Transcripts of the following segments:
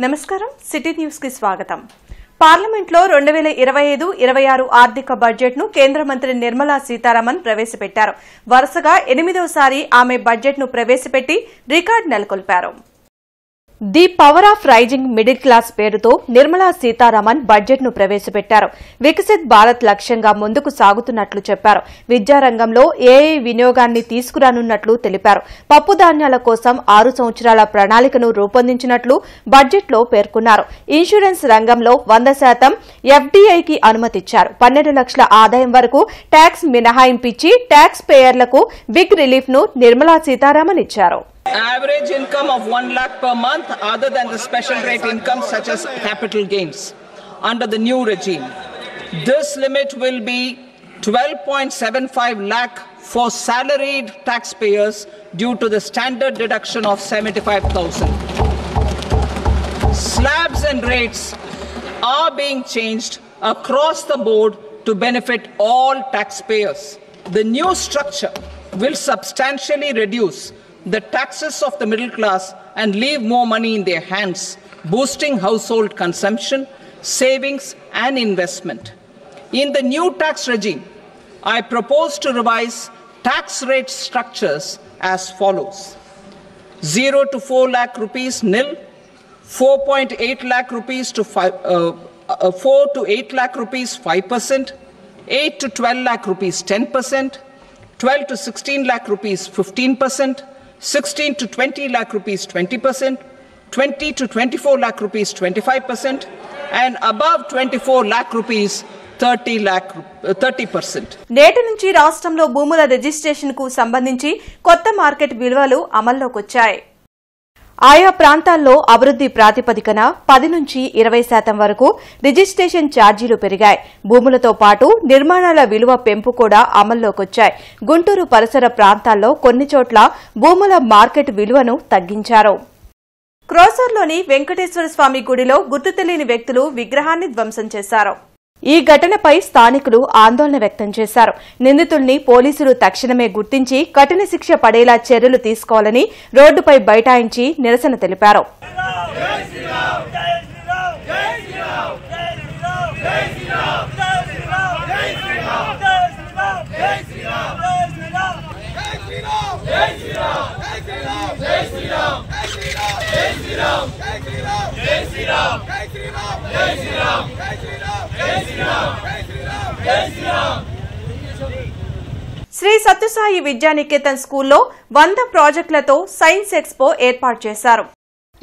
నమస్కారం city news కి స్వాగతం. పార్లమెంట్ లో 2025-26 ఆర్థిక బడ్జెట్ ను కేంద్ర మంత్రి నిర్మలా సీతారామన్ ప్రవేశపెట్టారు. వరుసగా 8వసారి ఆమె బడ్జెట్ ను ప్రవేశపెట్టి రికార్డు నెలకొల్పారు. The power of rising middle class పేరుతో నిర్మలా సీతారామన్ బడ్జెట్ ను ప్రవేశపెట్టారు. వికసిత్ భారత్ లక్ష్యంగా ముందుకు సాగుతున్నట్లు చెప్పారు. విద్యారంగంలో ఏఐ వినియోగాన్ని తీసుకురానున్నట్లు తెలిపారు. పప్పు ధాన్యాల కోసం 6 సంవత్సరాల ప్రణాళికను రూపొందించినట్లు బడ్జెట్లో పేర్కొన్నారు. ఇన్సూరెన్స్ రంగంలో 100% ఎఫ్డీఐకి అనుమతిచ్చారు. 12 లక్షల ఆదాయం వరకు ట్యాక్స్ మినహాయింపిచ్చి ట్యాక్స్ పేయర్లకు బిగ్ రిలీఫ్ ను నిర్మలా సీతారామన్ ఇచ్చారు. Average income of 1 lakh per month other than the special rate income such as capital gains under the new regime. This limit will be 12.75 lakh for salaried taxpayers due to the standard deduction of 75,000. Slabs and rates are being changed across the board to benefit all taxpayers. The new structure will substantially reduce the taxes of the middle class and leave more money in their hands, boosting household consumption, savings and investment. In the new tax regime, I propose to revise tax rate structures as follows: 0 to 4 lakh rupees nil, 4.8 lakh rupees to 4 to 8 lakh rupees 5%, 8 to 12 lakh rupees 10%, 12 to 16 lakh rupees 15%, 16 to 20 lakh rupees 20%, 20 to 24 lakh rupees 25%, and above 24 lakh rupees 30%. నేటి నుంచి రాష్ట్రంలో భూముల registration కు సంబంధించి కొత్త market విలువలు అమల్లోకి వచ్చాయి. ఆయా ప్రాంతాల్లో అభివృద్ది ప్రాతిపదికన 10 నుంచి 20% వరకు రిజిస్ట్రేషన్ ఛార్జీలు పెరిగాయి. భూములతో పాటు నిర్మాణాల విలువ పెంపు కూడా అమల్లోకొచ్చాయి. గుంటూరు పరిసర ప్రాంతాల్లో కొన్ని చోట్ల భూముల మార్కెట్ విలువను తగ్గించారు. క్రోసూర్లోని వెంకటేశ్వర స్వామి గుడిలో గుర్తు తెలియని వ్యక్తులు విగ్రహాన్ని ధ్వంసం చేశారు. ఈ ఘటనపై స్థానికులు ఆందోళన వ్యక్తం చేశారు. నిందితుల్ని పోలీసులు తక్షణమే గుర్తించి కఠిన శిక్ష పడేలా చర్యలు తీసుకోవాలని రోడ్డుపై బైఠాయించి నిరసన తెలిపారు. శ్రీ సత్యసాయి విద్యానికేతన్ స్కూల్లో 100 ప్రాజెక్టులతో సైన్స్ ఎక్స్పో ఏర్పాటు చేశారు.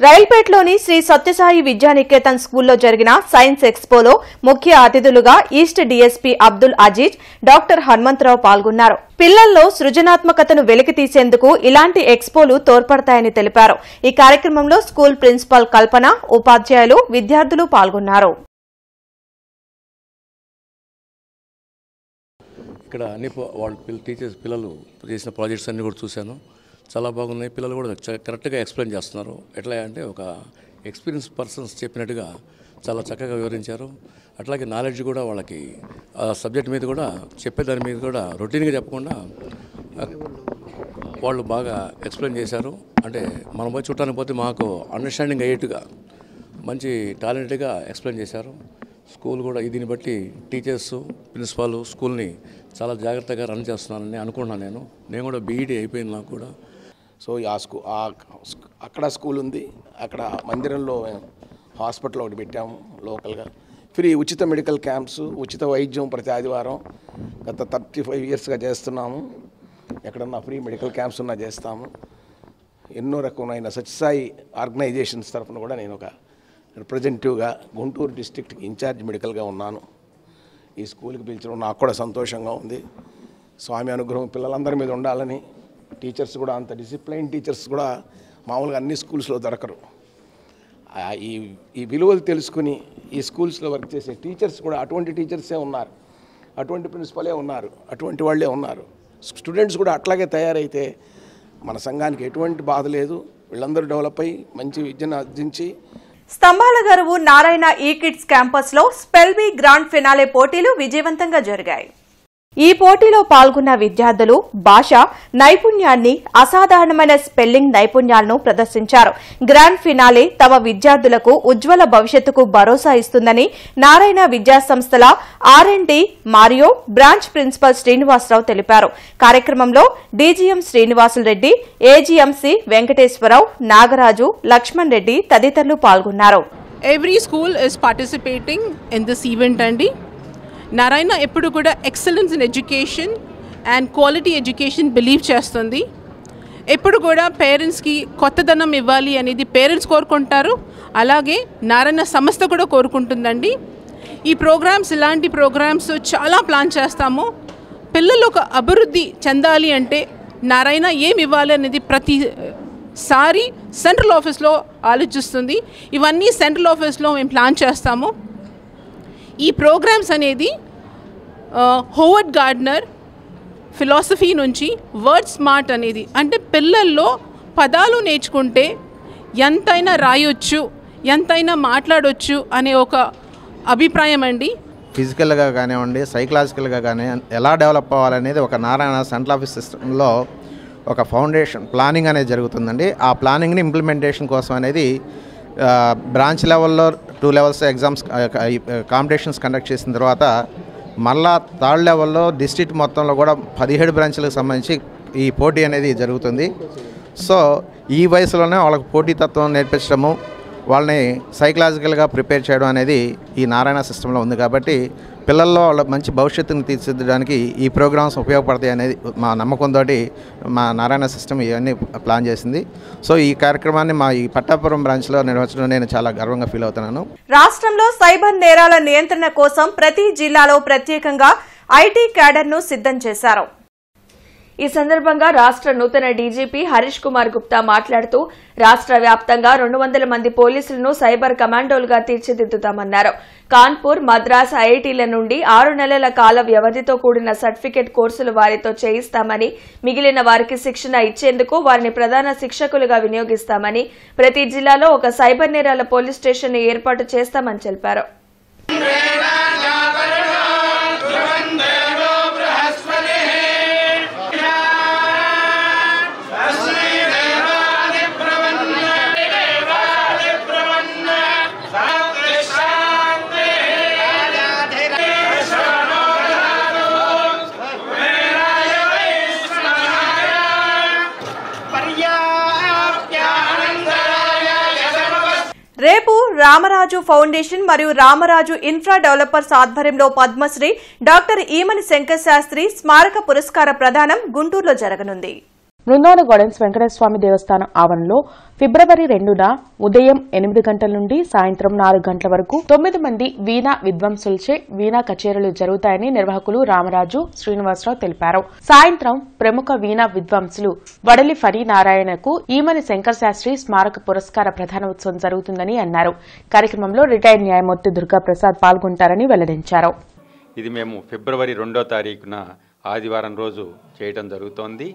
రైల్పేట్లోని శ్రీ సత్యసాయి విద్యానికేతన్ స్కూల్లో జరిగిన సైన్స్ ఎక్స్పోలో ముఖ్య అతిథులుగా east DSP Abdul Aziz, doctor Hanumantharao పాల్గొన్నారు. పిల్లల్లో సృజనాత్మకతను వెలికితీసేందుకు ఇలాంటి ఎక్స్పోలు తోడ్పడతాయని తెలిపారు. ఈ కార్యక్రమంలో స్కూల్ ప్రిన్సిపాల్ కల్పన, ఉపాధ్యాయులు, విద్యార్థులు పాల్గొన్నారు. ఇక్కడ అన్ని వాళ్ళ టీచర్స్ పిల్లలు చేసిన ప్రాజెక్ట్స్ అన్నీ కూడా చూశాను. చాలా బాగున్నాయి. పిల్లలు కూడా కరెక్ట్గా ఎక్స్ప్లెయిన్ చేస్తున్నారు. ఎట్లా అంటే ఒక ఎక్స్పీరియన్స్ పర్సన్స్ చెప్పినట్టుగా చాలా చక్కగా వివరించారు. అట్లాగే నాలెడ్జ్ కూడా వాళ్ళకి సబ్జెక్ట్ మీద కూడా చెప్పేదాని మీద కూడా రొటీన్గా చెప్పకుండా వాళ్ళు బాగా ఎక్స్ప్లెయిన్ చేశారు. అంటే మనం పోయి చూడటానికి పోతే మాకు అండర్స్టాండింగ్ అయ్యేట్టుగా మంచి టాలెంట్గా ఎక్స్ప్లెయిన్ చేశారు. స్కూల్ కూడా దీన్ని బట్టి టీచర్స్, ప్రిన్సిపాల్ స్కూల్ని చాలా జాగ్రత్తగా రన్ చేస్తున్నానని అనుకుంటున్నాను. నేను కూడా బీఈడీ అయిపోయింది నాకు కూడా. సో అక్కడ స్కూల్ ఉంది, అక్కడ మందిరంలో హాస్పిటల్ ఒకటి పెట్టాము లోకల్గా. ఫ్రీ ఉచిత మెడికల్ క్యాంప్స్, ఉచిత వైద్యం ప్రతి ఆదివారం గత 35 ఇయర్స్గా చేస్తున్నాము. ఎక్కడన్నా ఫ్రీ మెడికల్ క్యాంప్స్ ఉన్నా చేస్తాము. ఎన్నో రకమైన సత్యసాయి ఆర్గనైజేషన్స్ తరఫున కూడా నేను ఒక రిప్రజెంటేటివ్గా గుంటూరు డిస్ట్రిక్ట్కి ఇన్ఛార్జ్ మెడికల్గా ఉన్నాను. ఈ స్కూల్కి పిలిచడం నాకు కూడా సంతోషంగా ఉంది. స్వామి అనుగ్రహం పిల్లలందరి మీద ఉండాలని. టీచర్స్ కూడా అంత డిసిప్లైన్ టీచర్స్ కూడా మామూలుగా అన్ని స్కూల్స్లో దొరకరు. ఈ విలువలు తెలుసుకుని ఈ స్కూల్స్లో వర్క్ చేసే టీచర్స్ కూడా అటువంటి టీచర్సే ఉన్నారు, అటువంటి ప్రిన్సిపలే ఉన్నారు, అటువంటి వాళ్ళే ఉన్నారు. స్టూడెంట్స్ కూడా అట్లాగే తయారైతే మన సంఘానికి ఎటువంటి బాధ లేదు. వీళ్ళందరూ డెవలప్ అయ్యి మంచి విద్యను అందించి. స్తంభాల గరువు నారాయణ ఈ కిడ్స్ క్యాంపస్ లో స్పెల్ బీ గ్రాండ్ ఫినాలే పోటీలు విజయవంతంగా జరిగాయి. ఈ పోటీలో పాల్గొన్న విద్యార్థులు భాష నైపుణ్యాన్ని, అసాధారణమైన స్పెల్లింగ్ నైపుణ్యాలను ప్రదర్శించారు. గ్రాండ్ ఫినాలే తమ విద్యార్థులకు ఉజ్వల భవిష్యత్తుకు భరోసా ఇస్తుందని నారాయణ విద్యాసంస్థల R&D Mario branch principal Srinivasarao తెలిపారు. కార్యక్రమంలో డీజీఎం శ్రీనివాసులరెడ్డి, ఏజీఎంసీ వెంకటేశ్వరరావు, నాగరాజు, లక్ష్మణ్ రెడ్డి తదితరులు పాల్గొన్నారు. Every school is participating in this event అండి. నారాయణ ఎప్పుడు కూడా excellence in education and quality education believe చేస్తుంది. ఎప్పుడు కూడా పేరెంట్స్కి కొత్తదనం ఇవ్వాలి అనేది పేరెంట్స్ కోరుకుంటారు, అలాగే నారాయణ సంస్థ కూడా కోరుకుంటుందండి. ఈ ప్రోగ్రామ్స్, ఇలాంటి ప్రోగ్రామ్స్ చాలా ప్లాన్ చేస్తాము. పిల్లలు ఒక అభివృద్ధి చెందాలి అంటే నారాయణ ఏమి ఇవ్వాలి అనేది ప్రతిసారి సెంట్రల్ ఆఫీస్లో ఆలోచిస్తుంది. ఇవన్నీ సెంట్రల్ ఆఫీస్లో మేము ప్లాన్ చేస్తాము. ఈ ప్రోగ్రామ్స్ అనేది హోవర్డ్ గార్డ్నర్ ఫిలాసఫీ నుంచి వర్డ్ స్మార్ట్ అనేది, అంటే పిల్లల్లో పదాలు నేర్చుకుంటే ఎంతైనా రాయొచ్చు, ఎంతైనా మాట్లాడొచ్చు అనే ఒక అభిప్రాయం అండి. ఫిజికల్గా కానివ్వండి, సైకలాజికల్గా కానీ ఎలా డెవలప్ అవ్వాలనేది ఒక నారాయణ సెంట్రల్ ఆఫీస్ సిస్టంలో ఒక ఫౌండేషన్ ప్లానింగ్ అనేది జరుగుతుందండి. ఆ ప్లానింగ్ని ఇంప్లిమెంటేషన్ కోసం అనేది బ్రాంచ్ లెవెల్లో 2 లెవెల్స్ ఎగ్జామ్స్ కాంపిటీషన్స్ కండక్ట్ చేసిన తర్వాత మళ్ళా 3rd లెవెల్లో డిస్ట్రిక్ట్ మొత్తంలో కూడా 17 బ్రాంచ్లకు సంబంధించి ఈ పోటీ అనేది జరుగుతుంది. సో ఈ వయసులోనే వాళ్ళకి పోటీతత్వం నేర్పించడము, వాళ్ళని సైకలాజికల్గా ప్రిపేర్ చేయడం అనేది ఈ నారాయణ సిస్టంలో ఉంది. కాబట్టి పిల్లల్లో వాళ్ళ మంచి భవిష్యత్తుని తీర్చిదిద్దడానికి ఈ ప్రోగ్రామ్స్ ఉపయోగపడతాయి అనేది మా నమ్మకంతో మా నారాయణ సిస్టమ్ ఇవన్నీ ప్లాన్ చేసింది. సో ఈ కార్యక్రమాన్ని మా ఈ పట్టాపురం బ్రాంచ్లో నిర్వహించడం నేను చాలా గర్వంగా ఫీల్ అవుతున్నాను. రాష్ట్రంలో సైబర్ నేరాల నియంత్రణ కోసం ప్రతి జిల్లాలో ప్రత్యేకంగా ఐటీ క్యాడర్ను సిద్ధం చేశారు. ఈ సందర్భంగా రాష్ట్ర నూతన డీజీపీ హరీష్ కుమార్ గుప్తా మాట్లాడుతూ రాష్ట్ర వ్యాప్తంగా 200 మంది పోలీసులను సైబర్ కమాండోలుగా తీర్చిదిద్దుతామన్నారు. కాన్పూర్, మద్రాస్ ఐఐటీల నుండి 6 నెలల కాల వ్యవధితో కూడిన సర్టిఫికెట్ కోర్సులు వారితో చేయిస్తామని, మిగిలిన వారికి శిక్షణ ఇచ్చేందుకు వారిని ప్రధాన శిక్షకులుగా వినియోగిస్తామని, ప్రతి జిల్లాలో ఒక సైబర్ నేరాల పోలీస్ స్టేషన్ ఏర్పాటు చేస్తామని తెలిపారు. రేపు రామరాజు ఫౌండేషన్ మరియు రామరాజు ఇన్ఫ్రా డెవలపర్స్ ఆధ్వర్యంలో పద్మశ్రీ డాక్టర్ ఈమని శంకర్ శాస్త్రి స్మారక పురస్కార ప్రదానం గుంటూరులో జరగనుంది. బృందావన గార్డెన్స్ వెంకటేశ్వర స్వామి దేవస్థానం ఆవరణలో ఫిబ్రవరి 2న ఉదయం 8 గంటల నుండి సాయంత్రం 4 గంటల వరకు 9 మంది వీణా విద్వాంసులచే వీణా కచేరీలు జరుగుతాయని నిర్వాహకులు రామరాజు శ్రీనివాసరావు తెలిపారు. సాయంత్రం ప్రముఖ వీణా విద్వాంసులు వడలి ఫణి నారాయణకు ఈమని శంకర్ శాస్త్రి స్మారక పురస్కార ప్రదానోత్సవం జరుగుతుందని అన్నారు. కార్యక్రమంలో రిటైర్డ్ న్యాయమూర్తి దుర్గాప్రసాద్ పాల్గొంటారని వెల్లడించారు. ఇది మేము ఫిబ్రవరి 2వ తారీఖున ఆదివారం రోజు చేయడం జరుగుతోంది.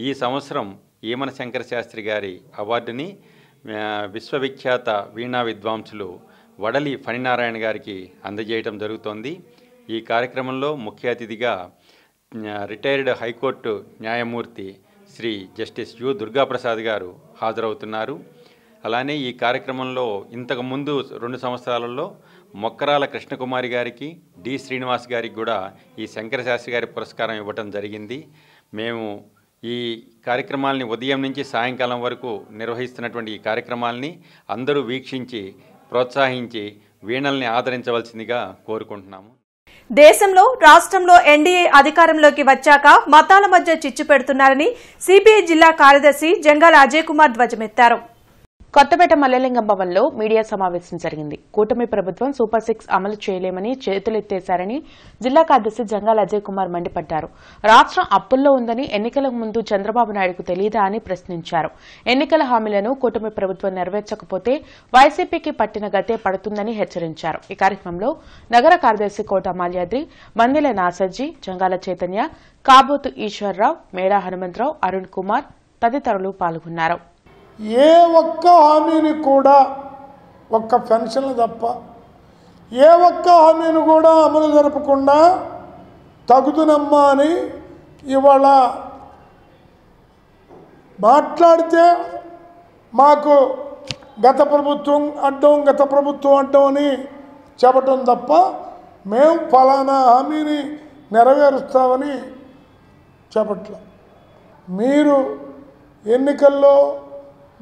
ఈ సంవత్సరం ఈమన శంకర శాస్త్రి గారి అవార్డుని విశ్వవిఖ్యాత వీణా విద్వాంసులు వడలి ఫణినారాయణ గారికి అందజేయడం జరుగుతోంది. ఈ కార్యక్రమంలో ముఖ్య అతిథిగా రిటైర్డ్ హైకోర్టు న్యాయమూర్తి శ్రీ జస్టిస్ యు దుర్గాప్రసాద్ గారు హాజరవుతున్నారు. అలానే ఈ కార్యక్రమంలో ఇంతకుముందు 2 సంవత్సరాలలో మొక్కరాల కృష్ణకుమారి గారికి, డి శ్రీనివాస్ గారికి కూడా ఈ శంకర శాస్త్రి గారి పురస్కారం ఇవ్వటం జరిగింది. మేము ఈ కార్యక్రమాలని ఉదయం నుంచి సాయంకాలం వరకు నిర్వహిస్తున్నటువంటి ఈ కార్యక్రమాలని అందరూ వీక్షించి ప్రోత్సహించి వీణల్ని ఆదరించవలసిందిగా కోరుకుంటున్నాము. దేశంలో రాష్ట్రంలో ఎన్డీఏ అధికారంలోకి వచ్చాక మతాల మధ్య చిచ్చు పెడుతున్నారని సిపిఐ జిల్లా కార్యదర్శి జంగాల అజయ్ కుమార్ ధ్వజమెత్తారు. కొత్తపేట మల్లెలింగం భవన్లో మీడియా సమావేశం జరిగింది. కూటమి ప్రభుత్వం సూపర్ 6 అమలు చేయలేమని చేతులెత్తేశారని జిల్లా కార్యదర్శి జంగాల అజయ్ కుమార్ మండిపడ్డారు. రాష్ట్రం అప్పుల్లో ఉందని ఎన్నికలకు ముందు చంద్రబాబు నాయుడుకు తెలియదా అని ప్రశ్నించారు. ఎన్నికల హామీలను కూటమి ప్రభుత్వం నెరవేర్చకపోతే వైసీపీకి పట్టిన గతే పడుతుందని హెచ్చరించారు. ఈ కార్యక్రమంలో నగర కార్యదర్శి కోట మాల్యాద్రి, మందిల నాసర్జీ, జంగాల చైతన్య, కాబోతు ఈశ్వర్రావు, మేడా హనుమంతరావు, అరుణ్ కుమార్ తదితరులు పాల్గొన్నారు. ఏ ఒక్క హామీని కూడా, ఒక్క పెన్షన్లు తప్ప ఏ ఒక్క హామీని కూడా అమలు జరపకుండా తగుదునమ్మా అని ఇవాళ మాట్లాడితే మాకు గత ప్రభుత్వం అడ్డం అని చెప్పటం తప్ప మేము ఫలానా హామీని నెరవేరుస్తామని చెప్పట్ల. మీరు ఎన్నికల్లో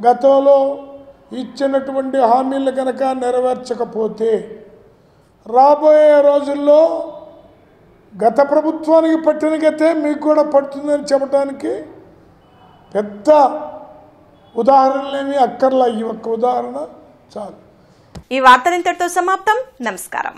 గతంలో ఇచ్చినటువంటి హామీలు కనుక నెరవేర్చకపోతే రాబోయే రోజుల్లో గత ప్రభుత్వానికి పట్టిన గతే మీకు కూడా పడుతుందని చెప్పడానికి పెద్ద ఉదాహరణలేమి అక్కర్లా. ఈ ఒక్క ఉదాహరణ చాలు. ఈ వార్తలు ఇంతటితో సమాప్తం. నమస్కారం.